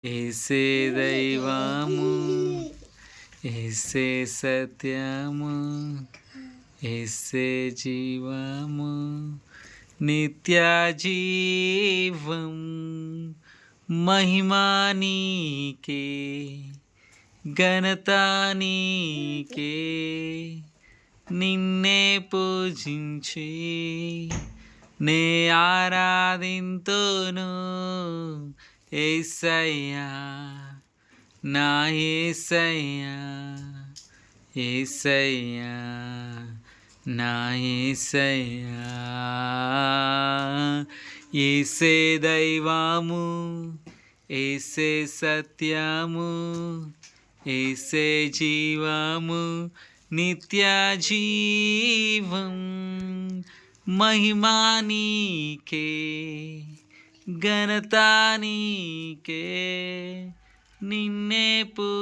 ఏసే దైవము, ఏసే సత్యము, ఏసే జీవము, నిత్య జీవం. మహిమా నీకే, ఘనత నీకే, నిన్నే పూజించి నే ఆరాధింతును. యేసయ్యా నా యేసయ్యా, యేసయ్యా నా యేసయ్యా. యేసే దైవము, యేసే సత్యము, యేసే జీవము, నిత్య జీవం. మహిమా నీకే, ఘనత నీకే, నిన్నే